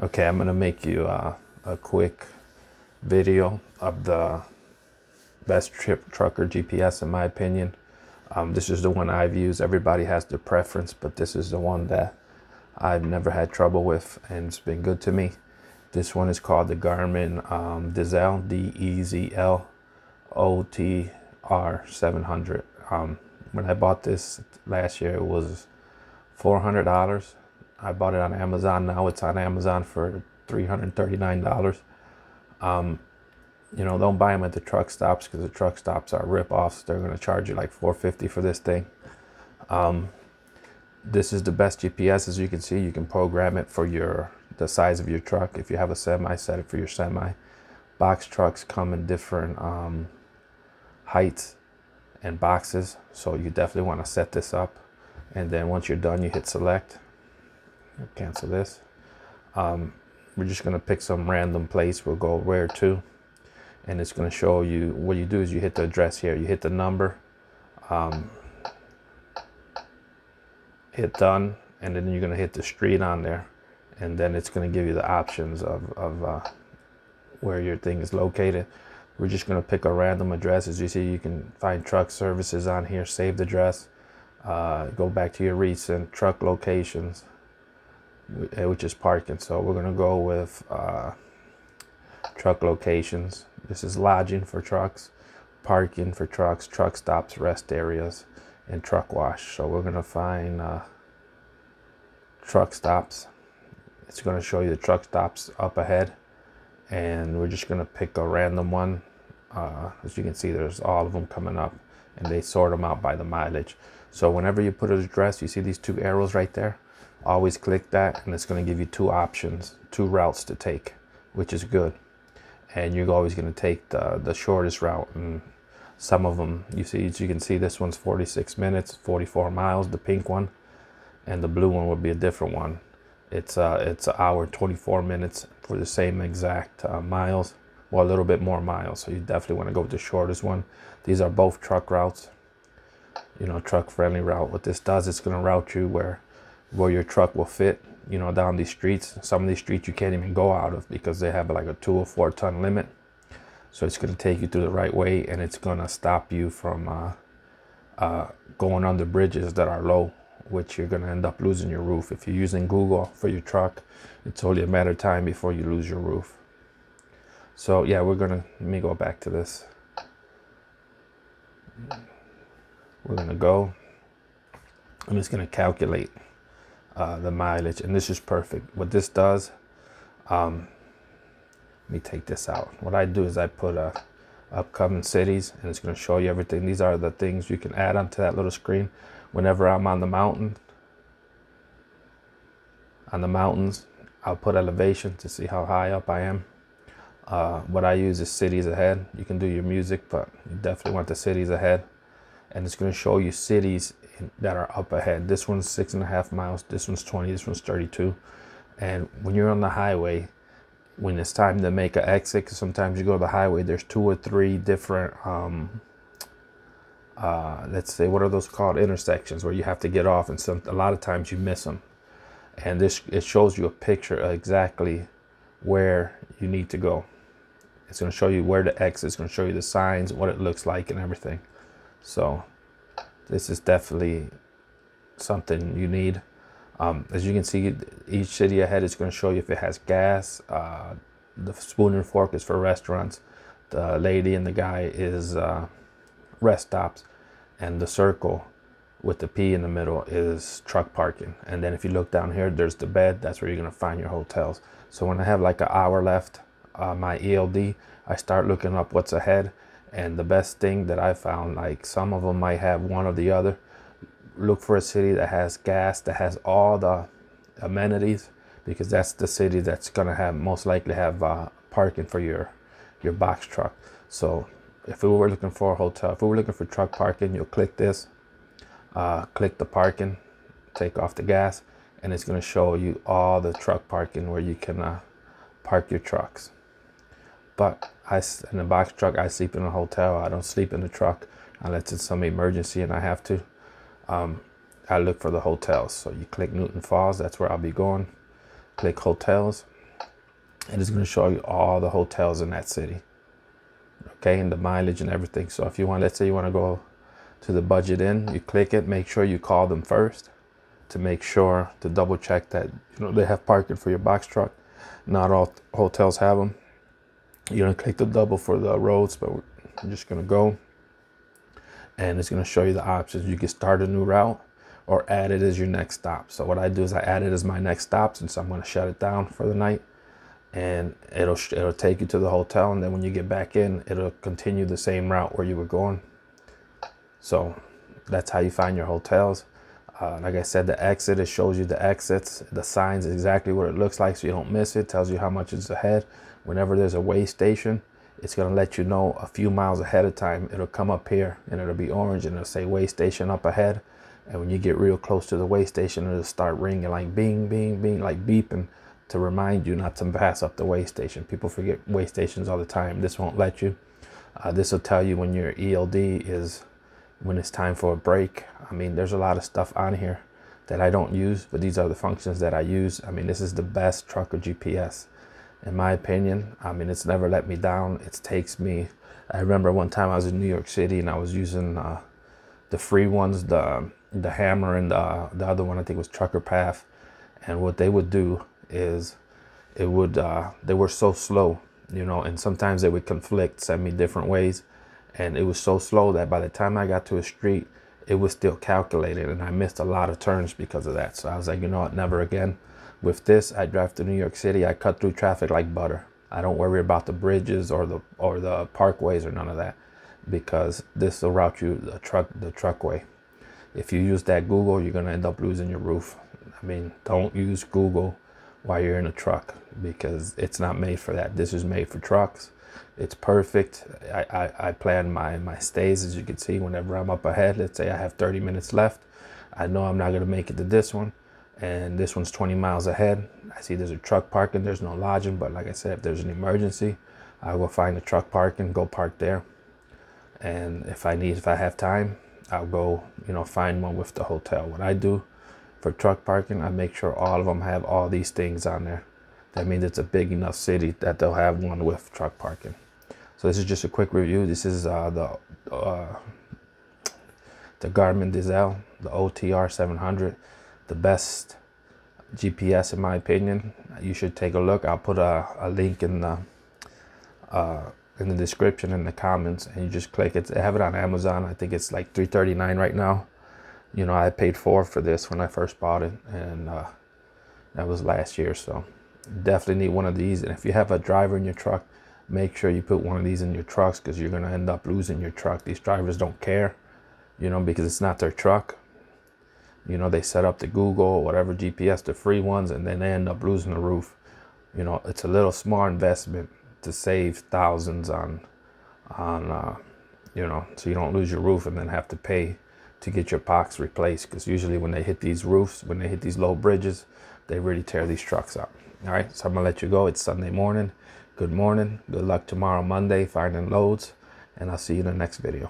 Okay, I'm gonna make you a quick video of the best trucker GPS in my opinion. This is the one I've used. Everybody has their preference, but this is the one that I've never had trouble with and it's been good to me. This one is called the Garmin Dezl Dezl OTR700. When I bought this last year, it was $400. I bought it on Amazon. Now it's on Amazon for $339. You know, don't buy them at the truck stops because the truck stops are rip-offs. They're going to charge you like $450 for this thing. This is the best GPS. As you can see, you can program it for the size of your truck. If you have a semi, set it for your semi. Box trucks come in different heights and boxes, so you definitely want to set this up. And then once you're done, you hit select. Cancel this. We're just going to pick some random place. We'll go where to, and it's going to show you. What you do is you hit the address here, you hit the number, hit done, and then you're going to hit the street on there, and then it's going to give you the options of where your thing is located. We're just going to pick a random address. As you see, you can find truck services on here. Save the address, go back to your recent truck locations, which is parking. So we're going to go with truck locations. This is lodging for trucks, parking for trucks, truck stops, rest areas, and truck wash. So we're going to find truck stops. It's going to show you the truck stops up ahead, and we're just going to pick a random one. As you can see, there's all of them coming up, and they sort them out by the mileage. So whenever you put an address, you see these two arrows right there. Always click that, and it's going to give you two options, two routes to take, which is good. And you're always going to take the shortest route. And some of them, you see, as you can see, this one's 46 minutes, 44 miles, the pink one, and the blue one would be a different one. It's an hour and 24 minutes for the same exact miles, well, a little bit more miles. So you definitely want to go with the shortest one. These are both truck routes, you know, truck friendly route. What this does, it's going to route you where your truck will fit, you know, down these streets. Some of these streets you can't even go out of because they have like a 2 or 4 ton limit. So it's going to take you through the right way, and it's going to stop you from going under bridges that are low, which you're going to end up losing your roof. If you're using Google for your truck, it's only a matter of time before you lose your roof. So yeah, let me go back to this. We're going to go. I'm just going to calculate the mileage, and this is perfect. What this does, let me take this out. What I do is I put upcoming cities, and it's going to show you everything. These are the things you can add onto that little screen. Whenever I'm on the mountains, I'll put elevation to see how high up I am. What I use is cities ahead. You can do your music, but you definitely want the cities ahead. And it's going to show you cities that are up ahead. This one's 6.5 miles. This one's 20. This one's 32. And when you're on the highway, when it's time to make an exit, because sometimes you go to the highway, there's 2 or 3 different, let's say, what are those called? Intersections, where you have to get off, and a lot of times you miss them. And it shows you a picture of exactly where you need to go. It's going to show you where to exit. It's going to show you the signs, what it looks like, and everything. So this is definitely something you need. As you can see, each city ahead is going to show you if it has gas. The spoon and fork is for restaurants. The lady and the guy is rest stops. And the circle with the P in the middle is truck parking. And then if you look down here, there's the bed. That's where you're going to find your hotels. So when I have like an hour left, my ELD, I start looking up what's ahead. And the best thing that I found, like some of them might have one or the other. Look for a city that has gas, that has all the amenities, because that's the city that's going to have most likely have parking for your box truck. So if we were looking for a hotel, if we were looking for truck parking, you'll click this, click the parking, take off the gas, and it's going to show you all the truck parking where you can park your trucks. But in a box truck, I sleep in a hotel. I don't sleep in the truck unless it's some emergency and I have to. I look for the hotels. So you click Newton Falls, that's where I'll be going. Click hotels, and it's going to show you all the hotels in that city, okay, and the mileage and everything. So if you want, let's say you want to go to the Budget Inn, you click it, make sure you call them first to make sure, to double check that, you know, they have parking for your box truck. Not all hotels have them. You're going to click the double for the roads, but I'm just going to go, and it's going to show you the options. You can start a new route or add it as your next stop. So what I do is I add it as my next stop, since I'm going to shut it down for the night, and it'll take you to the hotel, and then when you get back in, it'll continue the same route where you were going. So that's how you find your hotels. Like I said, the exit, it shows you the exits, the signs, exactly what it looks like so you don't miss it. Tells you how much is ahead. Whenever there's a way station, it's going to let you know a few miles ahead of time. It'll come up here and it'll be orange and it'll say way station up ahead. And when you get real close to the way station, it'll start ringing like bing, bing, bing, like beeping to remind you not to pass up the way station. People forget way stations all the time. This won't let you. This will tell you when your ELD is, when it's time for a break. I mean, there's a lot of stuff on here that I don't use, but these are the functions that I use. I mean, this is the best trucker GPS, in my opinion. I mean, it's never let me down. It takes me, I remember one time I was in New York City and I was using the free ones, the Hammer, and the other one I think was Trucker Path. And what they would do is they were so slow, you know, and sometimes they would conflict, send me different ways. And it was so slow that by the time I got to a street, it was still calculated, and I missed a lot of turns because of that. So I was like, you know what, never again. With this, I drive to New York City. I cut through traffic like butter. I don't worry about the bridges or the parkways or none of that, because this will route you the truckway. If you use that Google, you're gonna end up losing your roof. I mean, don't use Google while you're in a truck, because it's not made for that. This is made for trucks. It's perfect. I plan my stays, as you can see. Whenever I'm up ahead, let's say I have 30 minutes left, I know I'm not going to make it to this one, and this one's 20 miles ahead. I see there's a truck parking, there's no lodging, but like I said, if there's an emergency, I'll go find a truck parking, go park there. And if I have time, I'll go, you know, find one with the hotel. What I do for truck parking, I make sure all of them have all these things on there. That means it's a big enough city that they'll have one with truck parking. So this is just a quick review. This is the Garmin Dezl, the OTR700, the best GPS in my opinion. You should take a look. I'll put a link in the description, in the comments, and you just click it. I have it on Amazon. I think it's like $3.39 right now. You know, I paid $4 for this when I first bought it, and that was last year. So definitely need one of these. And if you have a driver in your truck, make sure you put one of these in your trucks, because you're going to end up losing your truck. These drivers don't care, you know, because it's not their truck. You know, they set up the Google or whatever GPS, the free ones, and then they end up losing the roof. You know, it's a little smart investment to save thousands on you know, so you don't lose your roof and then have to pay to get your box replaced, because usually when they hit these roofs, when they hit these low bridges, they really tear these trucks up. All right, so I'm gonna let you go. It's Sunday morning. Good morning. Good luck tomorrow, Monday, finding loads, and I'll see you in the next video.